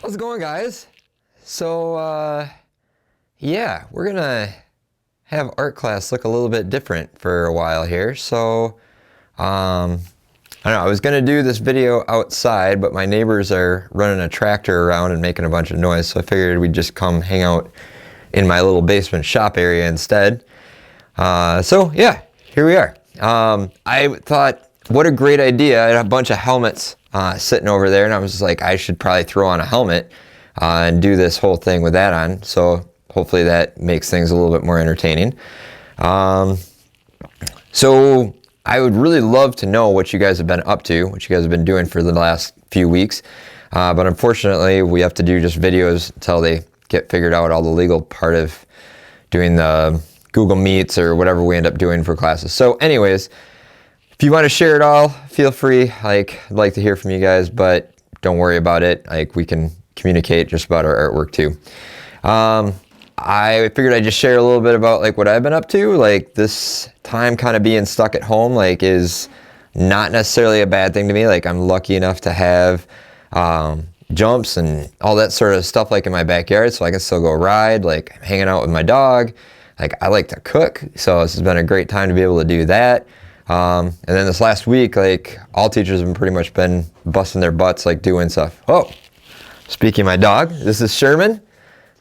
How's it going, guys? So, yeah, we're gonna have art class look a little bit different for a while here. I don't know, I was gonna do this video outside, but my neighbors are running a tractor around and making a bunch of noise, so I figured we'd just come hang out in my little basement shop area instead. So yeah, here we are. I thought, what a great idea. I had a bunch of helmets sitting over there, and I was just like, I should probably throw on a helmet and do this whole thing with that on. So hopefully that makes things a little bit more entertaining. So I would really love to know what you guys have been up to, what you guys have been doing for the last few weeks. But unfortunately, we have to do just videos until they get figured out all the legal part of doing the Google Meets or whatever we end up doing for classes. So anyways, if you want to share it all, feel free. I'd like to hear from you guys, but don't worry about it. We can communicate just about our artwork too. I figured I'd just share a little bit about what I've been up to. This time kind of being stuck at home is not necessarily a bad thing to me. I'm lucky enough to have jumps and all that sort of stuff in my backyard, so I can still go ride, hanging out with my dog. I like to cook, so this has been a great time to be able to do that. And then this last week, all teachers have pretty much been busting their butts, doing stuff. Oh, speaking of my dog, this is Sherman.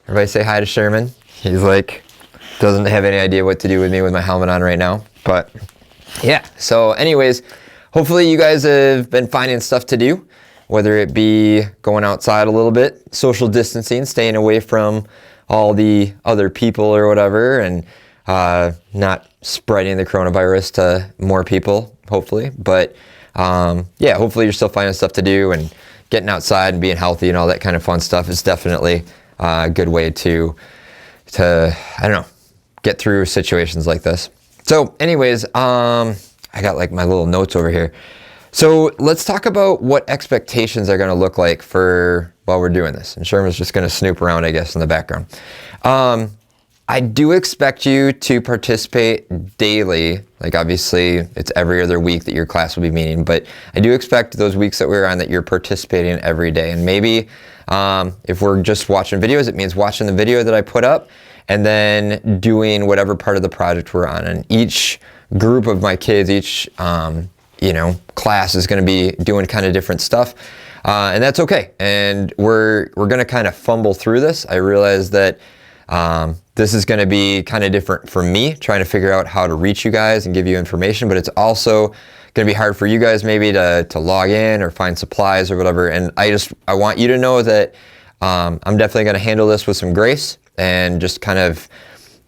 Everybody say hi to Sherman. He's doesn't have any idea what to do with me with my helmet on right now. But yeah, so anyways, hopefully you guys have been finding stuff to do, whether it be going outside a little bit, social distancing, staying away from all the other people or whatever, and not spreading the coronavirus to more people, hopefully. But yeah, hopefully you're still finding stuff to do, and getting outside and being healthy and all that kind of fun stuff is definitely a good way to I don't know, get through situations like this. So anyways, I got my little notes over here. So let's talk about what expectations are going to look like for while we're doing this. And Sherman's just going to snoop around, I guess, in the background. I do expect you to participate daily. Obviously, it's every other week that your class will be meeting, but I do expect those weeks that we're on that you're participating every day. And maybe if we're just watching videos, it means watching the video that I put up and then doing whatever part of the project we're on. And each group of my kids, each class is going to be doing kind of different stuff, and that's okay. And we're going to kind of fumble through this. I realize that this is going to be kind of different for me, trying to figure out how to reach you guys and give you information, but it's also going to be hard for you guys maybe to log in or find supplies or whatever. And I want you to know that I'm definitely going to handle this with some grace and just kind of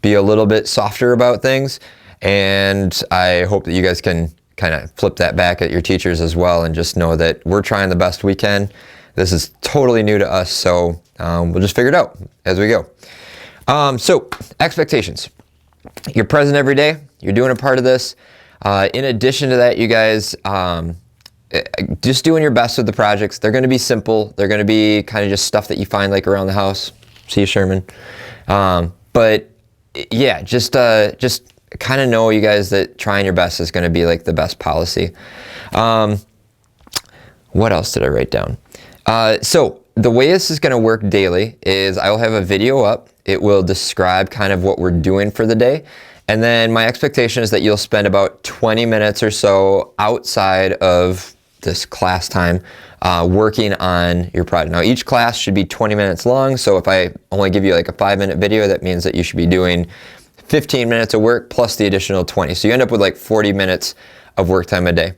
be a little bit softer about things. And I hope that you guys can kind of flip that back at your teachers as well, and just know that we're trying the best we can. This is totally new to us, so we'll just figure it out as we go. So expectations. You're present every day. You're doing a part of this. In addition to that, you guys, just doing your best with the projects. They're going to be simple. They're going to be kind of just stuff that you find around the house. See you, Sherman. But yeah, just kind of know, you guys, that trying your best is going to be the best policy. What else did I write down? So the way this is going to work daily is I will have a video up. It will describe kind of what we're doing for the day. And then my expectation is that you'll spend about 20 minutes or so outside of this class time working on your project. Now, each class should be 20 minutes long. So if I only give you a 5-minute video, that means that you should be doing 15 minutes of work plus the additional 20. So you end up with 40 minutes of work time a day.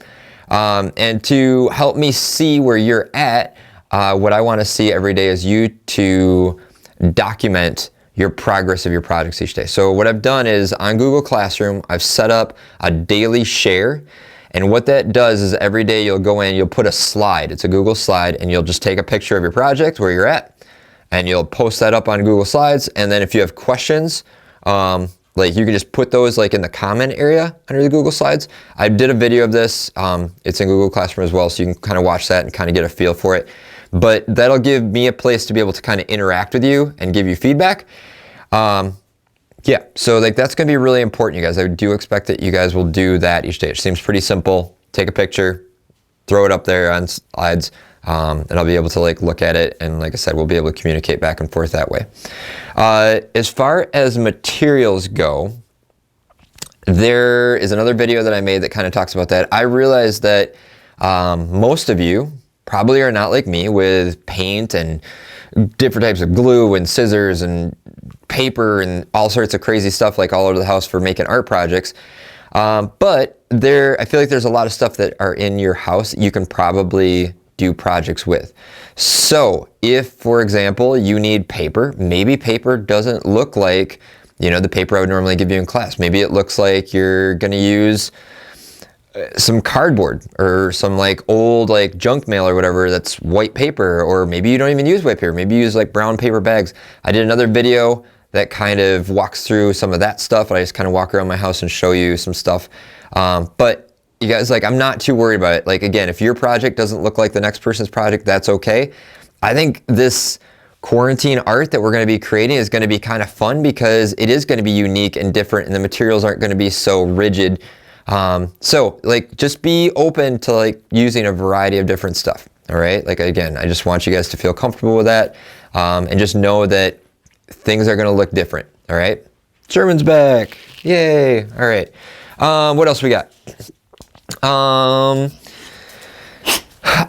And to help me see where you're at, what I want to see every day is you to document your progress of your projects each day. So what I've done is on Google Classroom, I've set up a daily share. And what that does is every day you'll go in, you'll put a slide. It's a Google slide, and you'll just take a picture of your project where you're at, and you'll post that up on Google Slides. And then if you have questions, you can just put those in the comment area under the Google Slides. I did a video of this. It's in Google Classroom as well, so you can kind of watch that and kind of get a feel for it. But that'll give me a place to be able to kind of interact with you and give you feedback. Yeah, so that's going to be really important, you guys. I do expect that you guys will do that each day. It seems pretty simple. Take a picture, throw it up there on slides. And I'll be able to like look at it, and like I said, we'll be able to communicate back and forth that way. As far as materials go, there is another video that I made that kind of talks about that. I realized that most of you probably are not like me with paint and different types of glue and scissors and paper and all sorts of crazy stuff like all over the house for making art projects. But I feel like there's a lot of stuff that are in your house that you can probably do projects with. So if, for example, you need paper, maybe paper doesn't look like, you know, the paper I would normally give you in class. Maybe it looks like you're gonna use some cardboard or some like old like junk mail or whatever that's white paper, or maybe you don't even use white paper. Maybe you use like brown paper bags. I did another video that kind of walks through some of that stuff. I just kind of walk around my house and show you some stuff. But you guys, like, I'm not too worried about it. Like, again, if your project doesn't look like the next person's project, that's okay. I think this quarantine art that we're going to be creating is going to be kind of fun because it is going to be unique and different, and the materials aren't going to be so rigid. So like, just be open to like using a variety of different stuff. All right. Like, again, I just want you guys to feel comfortable with that. And just know that things are going to look different. All right. Sherman's back. Yay. All right. What else we got? I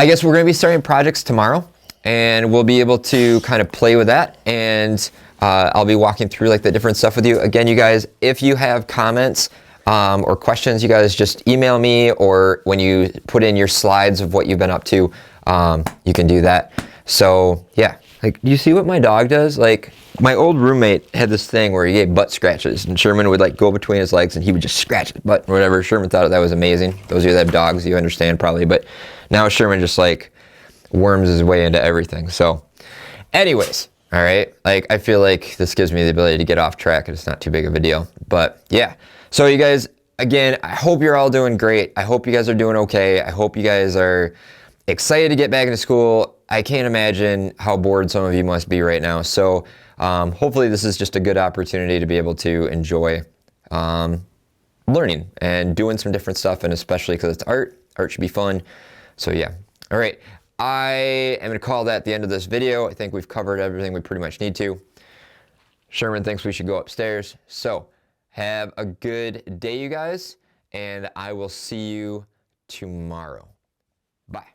guess we're going to be starting projects tomorrow, and we'll be able to kind of play with that. And, I'll be walking through like the different stuff with you. Again, you guys, if you have comments, or questions, you guys just email me, or when you put in your slides of what you've been up to, you can do that. So yeah, like, you see what my dog does? Like, my old roommate had this thing where he gave butt scratches, and Sherman would like go between his legs and he would just scratch his butt or whatever. Sherman thought that was amazing. Those of you that have dogs, you understand probably, but now Sherman just like worms his way into everything. So anyways, all right, like, I feel like this gives me the ability to get off track, and it's not too big of a deal. But yeah, so you guys, again, I hope you're all doing great. I hope you guys are doing okay. I hope you guys are excited to get back into school. I can't imagine how bored some of you must be right now. So hopefully this is just a good opportunity to be able to enjoy learning and doing some different stuff, and especially because it's art. Art should be fun. So yeah, all right. I am going to call that the end of this video. I think we've covered everything we pretty much need to. Sherman thinks we should go upstairs. So have a good day, you guys, and I will see you tomorrow. Bye.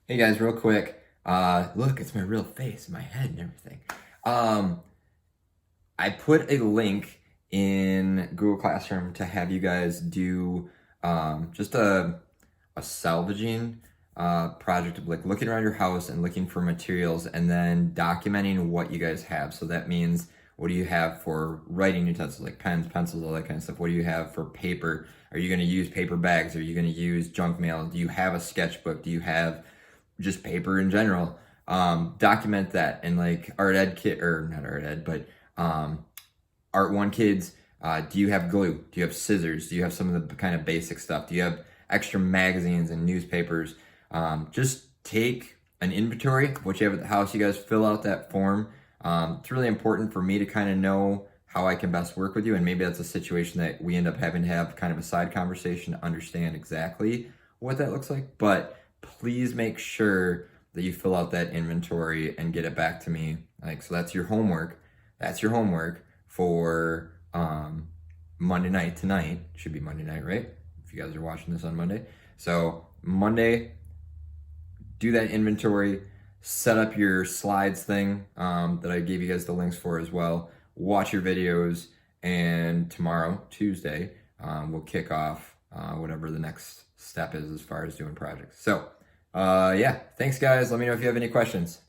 Hey guys, real quick. Look, it's my real face, my head and everything. I put a link in Google Classroom to have you guys do just a salvaging project of like looking around your house and looking for materials, and then documenting what you guys have. So that means, what do you have for writing utensils, like pens, pencils, all that kind of stuff? What do you have for paper? Are you going to use paper bags? Are you going to use junk mail? Do you have a sketchbook? Do you have just paper in general? Document that. And like art ed kid, or not art ed, but art one kids, do you have glue? Do you have scissors? Do you have some of the kind of basic stuff? Do you have extra magazines and newspapers? Just take an inventory of what you have at the house. You guys fill out that form. It's really important for me to kind of know how I can best work with you, and maybe that's a situation that we end up having to have kind of a side conversation to understand exactly what that looks like. But please make sure that you fill out that inventory and get it back to me. Like, so that's your homework. That's your homework for Monday night tonight. Should be Monday night, right? If you guys are watching this on Monday. So Monday, do that inventory, set up your slides thing that I gave you guys the links for as well. Watch your videos, and tomorrow, Tuesday, we'll kick off whatever the next step is as far as doing projects. So yeah, thanks guys. Let me know if you have any questions.